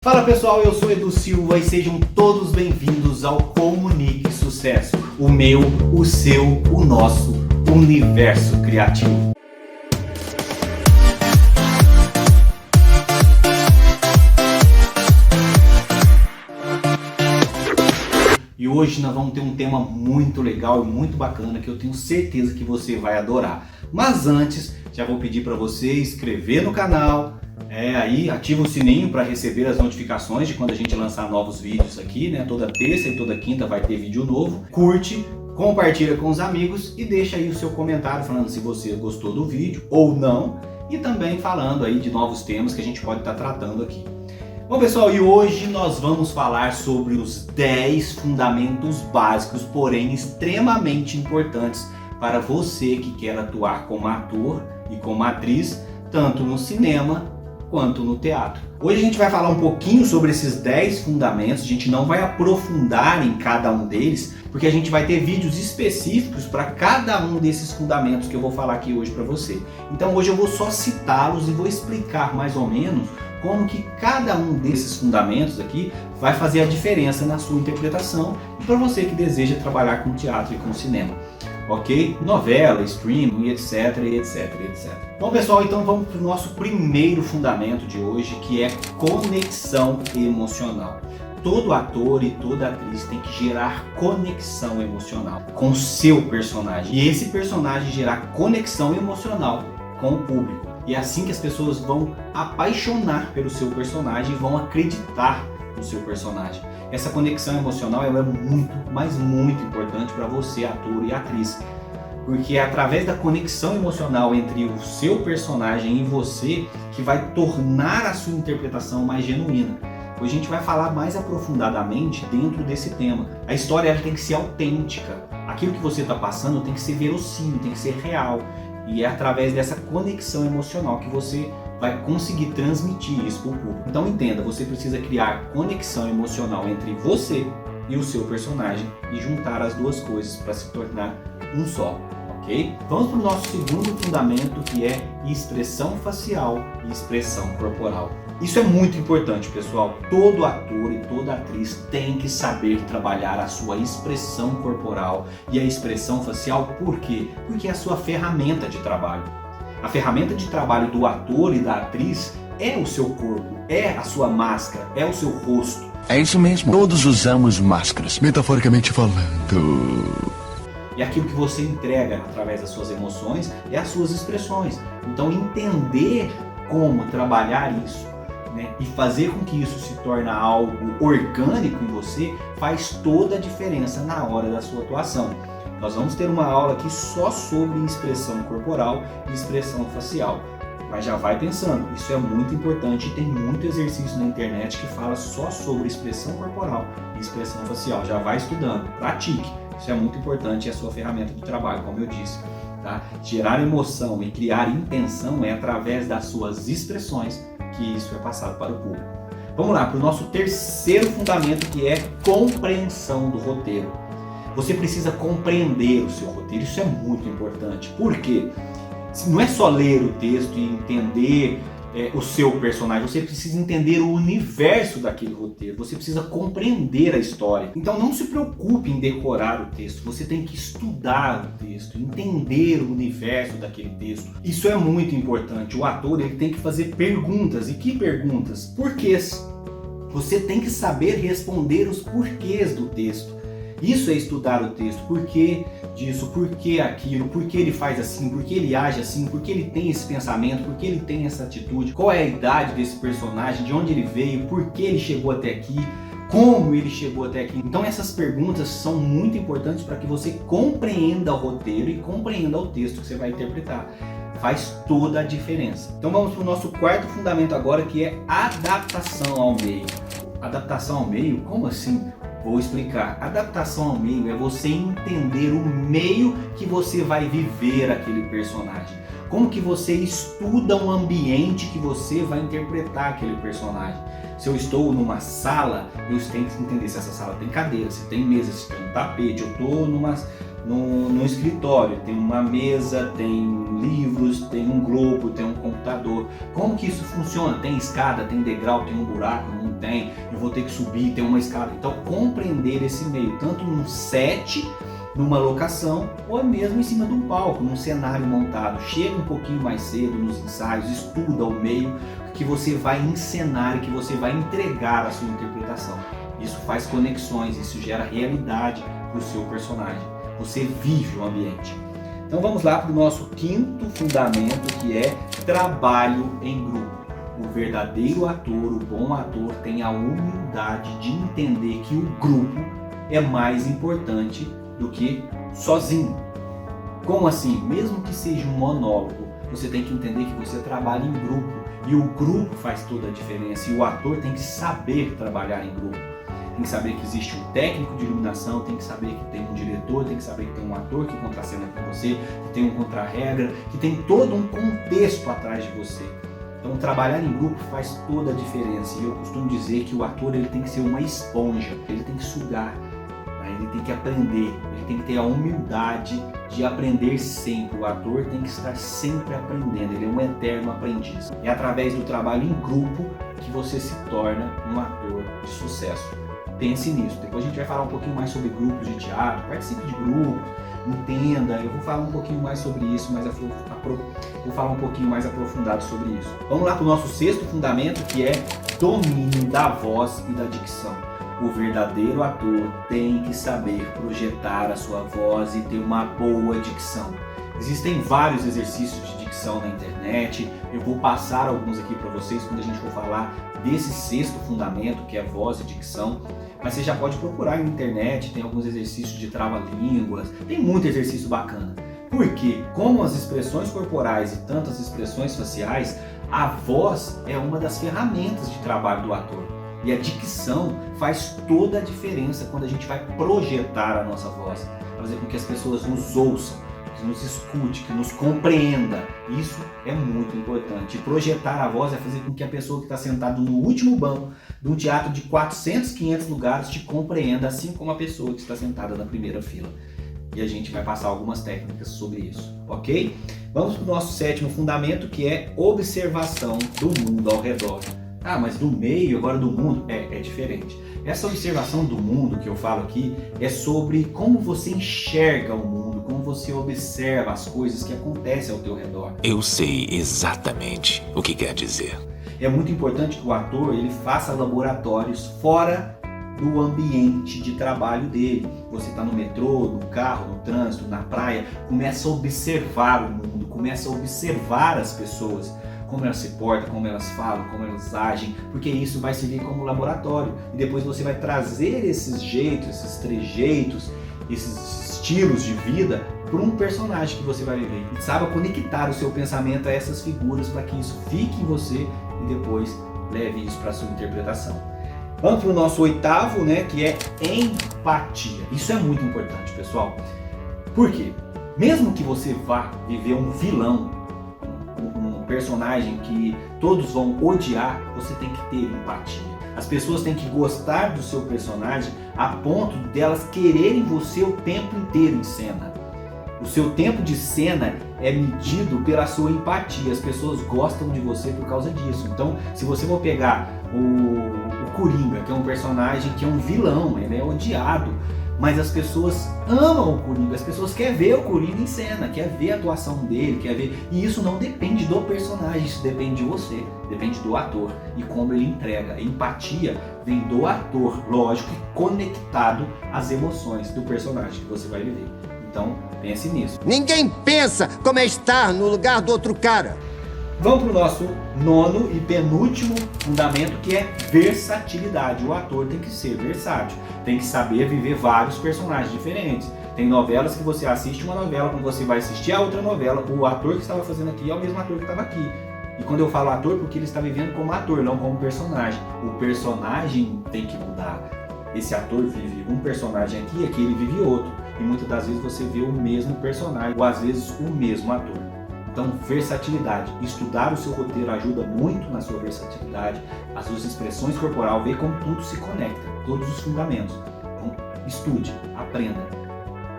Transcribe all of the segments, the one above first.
Fala pessoal, eu sou Edu Silva e sejam todos bem-vindos ao Comunique Sucesso, o meu, o seu, o nosso universo criativo. E hoje nós vamos ter um tema muito legal e muito bacana que eu tenho certeza que você vai adorar. Mas antes, já vou pedir para você inscrever no canal. Aí ativa o sininho para receber as notificações de quando a gente lançar novos vídeos aqui, né? Toda terça e toda quinta vai ter vídeo novo. Curte, compartilha com os amigos e deixa aí o seu comentário falando se você gostou do vídeo ou não. E também falando aí de novos temas que a gente pode estar tratando aqui. Bom pessoal, e hoje nós vamos falar sobre os 10 fundamentos básicos, porém extremamente importantes para você que quer atuar como ator e como atriz, tanto no cinema quanto no teatro. Hoje a gente vai falar um pouquinho sobre esses 10 fundamentos, a gente não vai aprofundar em cada um deles, porque a gente vai ter vídeos específicos para cada um desses fundamentos que eu vou falar aqui hoje para você. Então hoje eu vou só citá-los e vou explicar mais ou menos como que cada um desses fundamentos aqui vai fazer a diferença na sua interpretação e para você que deseja trabalhar com teatro e com cinema. Ok? Novela, streaming, etc, etc, etc. Bom pessoal, então vamos para o nosso primeiro fundamento de hoje, que é conexão emocional. Todo ator e toda atriz tem que gerar conexão emocional com o seu personagem. E esse personagem gerar conexão emocional com o público. E é assim que as pessoas vão apaixonar pelo seu personagem e vão acreditar no seu personagem. Essa conexão emocional ela é muito, mas muito importante para você, ator e atriz. Porque é através da conexão emocional entre o seu personagem e você que vai tornar a sua interpretação mais genuína. Hoje a gente vai falar mais aprofundadamente dentro desse tema. A história ela tem que ser autêntica. Aquilo que você está passando tem que ser verossímil, tem que ser real. E é através dessa conexão emocional que você vai conseguir transmitir isso para o público. Então entenda, você precisa criar conexão emocional entre você e o seu personagem e juntar as duas coisas para se tornar um só, ok? Vamos para o nosso segundo fundamento, que é expressão facial e expressão corporal. Isso é muito importante, pessoal. Todo ator e toda atriz tem que saber trabalhar a sua expressão corporal e a expressão facial. Por quê? Porque é a sua ferramenta de trabalho. A ferramenta de trabalho do ator e da atriz é o seu corpo, é a sua máscara, é o seu rosto. É isso mesmo, todos usamos máscaras, metaforicamente falando. E aquilo que você entrega através das suas emoções é as suas expressões. Então entender como trabalhar isso, né, e fazer com que isso se torne algo orgânico em você faz toda a diferença na hora da sua atuação. Nós vamos ter uma aula aqui só sobre expressão corporal e expressão facial. Mas já vai pensando, isso é muito importante e tem muito exercício na internet que fala só sobre expressão corporal e expressão facial. Já vai estudando, pratique. Isso é muito importante e é a sua ferramenta de trabalho, como eu disse. Tá? Gerar emoção e criar intenção é através das suas expressões que isso é passado para o público. Vamos lá para o nosso terceiro fundamento, que é compreensão do roteiro. Você precisa compreender o seu roteiro, isso é muito importante. Por quê? Não é só ler o texto e entender o seu personagem, você precisa entender o universo daquele roteiro, você precisa compreender a história. Então não se preocupe em decorar o texto, você tem que estudar o texto, entender o universo daquele texto. Isso é muito importante. O ator ele tem que fazer perguntas. E que perguntas? Porquês. Você tem que saber responder os porquês do texto. Isso é estudar o texto, por que disso, por que aquilo, por que ele faz assim, por que ele age assim, por que ele tem esse pensamento, por que ele tem essa atitude, qual é a idade desse personagem, de onde ele veio, por que ele chegou até aqui, como ele chegou até aqui. Então essas perguntas são muito importantes para que você compreenda o roteiro e compreenda o texto que você vai interpretar. Faz toda a diferença. Então vamos para o nosso quarto fundamento agora, que é adaptação ao meio. Adaptação ao meio? Como assim? Vou explicar. Adaptação ao meio é você entender o meio que você vai viver aquele personagem. Como que você estuda o ambiente que você vai interpretar aquele personagem. Se eu estou numa sala, eu tenho que entender se essa sala tem cadeira, se tem mesa, se tem um tapete. Eu estou num escritório, tem uma mesa, tem livros, tem um globo, tem um computador. Como que isso funciona? Tem escada, tem degrau, tem um buraco, não tem, eu vou ter que subir, tem uma escada. Então, compreender esse meio, tanto num set, numa locação, ou mesmo em cima de um palco, num cenário montado. Chega um pouquinho mais cedo nos ensaios, estuda o meio que você vai encenar e que você vai entregar a sua interpretação. Isso faz conexões, isso gera realidade para o seu personagem. Você vive o ambiente. Então vamos lá para o nosso quinto fundamento, que é trabalho em grupo. O verdadeiro ator, o bom ator, tem a humildade de entender que o grupo é mais importante do que sozinho. Como assim? Mesmo que seja um monólogo, você tem que entender que você trabalha em grupo. E o grupo faz toda a diferença. E o ator tem que saber trabalhar em grupo. Tem que saber que existe um técnico de iluminação, tem que saber que tem um diretor, tem que saber que tem um ator que contracena com você, que tem um contra-regra, que tem todo um contexto atrás de você. Então trabalhar em grupo faz toda a diferença. E eu costumo dizer que o ator ele tem que ser uma esponja, ele tem que sugar, né? Ele tem que aprender, ele tem que ter a humildade de aprender sempre. O ator tem que estar sempre aprendendo, ele é um eterno aprendiz. É através do trabalho em grupo que você se torna um ator de sucesso. Pense nisso. Depois a gente vai falar um pouquinho mais sobre grupos de teatro, participe de grupos, entenda. Eu vou falar um pouquinho mais sobre isso, mas vou falar um pouquinho mais aprofundado sobre isso. Vamos lá para o nosso sexto fundamento, que é domínio da voz e da dicção. O verdadeiro ator tem que saber projetar a sua voz e ter uma boa dicção. Existem vários exercícios de dicção na internet. Eu vou passar alguns aqui para vocês quando a gente for falar desse sexto fundamento, que é voz e dicção. Mas você já pode procurar na internet, tem alguns exercícios de trava-línguas, tem muito exercício bacana. Porque, como as expressões corporais e tantas expressões faciais, a voz é uma das ferramentas de trabalho do ator. E a dicção faz toda a diferença quando a gente vai projetar a nossa voz, para fazer com que as pessoas nos ouçam, que nos escute, que nos compreenda. Isso é muito importante. E projetar a voz é fazer com que a pessoa que está sentada no último banco de um teatro de 400, 500 lugares te compreenda, assim como a pessoa que está sentada na primeira fila. E a gente vai passar algumas técnicas sobre isso, ok? Vamos para o nosso sétimo fundamento, que é observação do mundo ao redor. Ah, mas do meio, agora do mundo, é diferente. Essa observação do mundo que eu falo aqui é sobre como você enxerga o mundo, como você observa as coisas que acontecem ao teu redor. Eu sei exatamente o que quer dizer. É muito importante que o ator ele faça laboratórios fora do ambiente de trabalho dele. Você está no metrô, no carro, no trânsito, na praia, começa a observar o mundo, começa a observar as pessoas, como elas se portam, como elas falam, como elas agem, porque isso vai servir como laboratório. E depois você vai trazer esses jeitos, esses trejeitos, esses estilos de vida para um personagem que você vai viver. E saiba conectar o seu pensamento a essas figuras para que isso fique em você e depois leve isso para a sua interpretação. Vamos para o nosso oitavo, né, que é empatia. Isso é muito importante, pessoal. Por quê? Mesmo que você vá viver um vilão, um personagem que todos vão odiar, você tem que ter empatia. As pessoas têm que gostar do seu personagem a ponto delas quererem você o tempo inteiro em cena. O seu tempo de cena é medido pela sua empatia. As pessoas gostam de você por causa disso. Então, se você for pegar o Coringa, que é um personagem que é um vilão, ele é odiado, mas as pessoas amam o Coringa, as pessoas querem ver o Coringa em cena, querem ver a atuação dele, querem ver. E isso não depende do personagem, isso depende de você, depende do ator e como ele entrega. A empatia vem do ator, lógico, conectado às emoções do personagem que você vai viver. Então, pense nisso. Ninguém pensa como é estar no lugar do outro cara. Vamos para o nosso nono e penúltimo fundamento, que é versatilidade. O ator tem que ser versátil, tem que saber viver vários personagens diferentes. Tem novelas que você assiste uma novela, quando você vai assistir a outra novela, o ator que estava fazendo aqui é o mesmo ator que estava aqui. E quando eu falo ator, porque ele está vivendo como ator, não como personagem. O personagem tem que mudar. Esse ator vive um personagem aqui, aqui ele vive outro. E muitas das vezes você vê o mesmo personagem, ou às vezes o mesmo ator. Então, versatilidade. Estudar o seu roteiro ajuda muito na sua versatilidade, as suas expressões corporais, ver como tudo se conecta, todos os fundamentos. Então, estude, aprenda.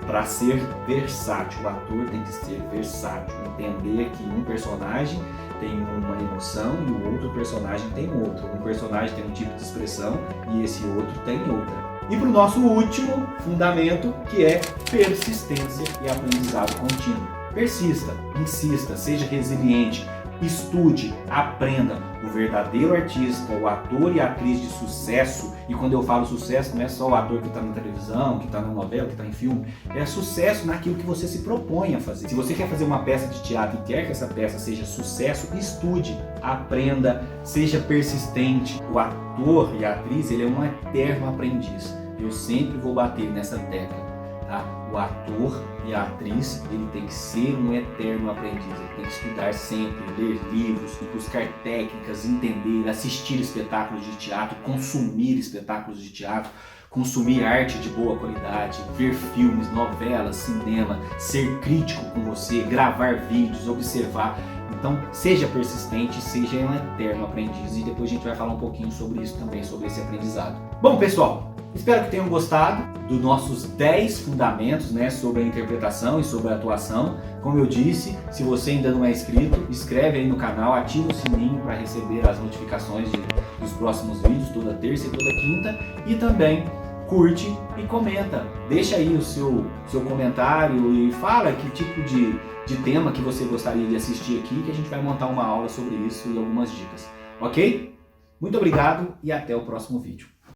Para ser versátil, o ator tem que ser versátil, entender que um personagem tem uma emoção e o outro personagem tem outra. Um personagem tem um tipo de expressão e esse outro tem outra. E para o nosso último fundamento, que é persistência e aprendizado contínuo. Persista, insista, seja resiliente, estude, aprenda. O verdadeiro artista, o ator e a atriz de sucesso, e quando eu falo sucesso não é só o ator que está na televisão, que está na novela, que está em filme, é sucesso naquilo que você se propõe a fazer. Se você quer fazer uma peça de teatro e quer que essa peça seja sucesso, estude, aprenda, seja persistente. O ator e a atriz, ele é um eterno aprendiz. Eu sempre vou bater nessa tecla, tá? O ator e a atriz, ele tem que ser um eterno aprendiz, ele tem que estudar sempre, ler livros, buscar técnicas, entender, assistir espetáculos de teatro, consumir espetáculos de teatro, consumir arte de boa qualidade, ver filmes, novelas, cinema, ser crítico com você, gravar vídeos, observar. Então, seja persistente, seja um eterno aprendiz, e depois a gente vai falar um pouquinho sobre isso também, sobre esse aprendizado. Bom, pessoal, espero que tenham gostado dos nossos 10 fundamentos, né, sobre a interpretação e sobre a atuação. Como eu disse, se você ainda não é inscrito, inscreve aí no canal, ativa o sininho para receber as notificações dos próximos vídeos, toda terça e toda quinta, e também curte e comenta. Deixa aí o seu comentário e fala que tipo de tema que você gostaria de assistir aqui, que a gente vai montar uma aula sobre isso e algumas dicas. Ok? Muito obrigado e até o próximo vídeo.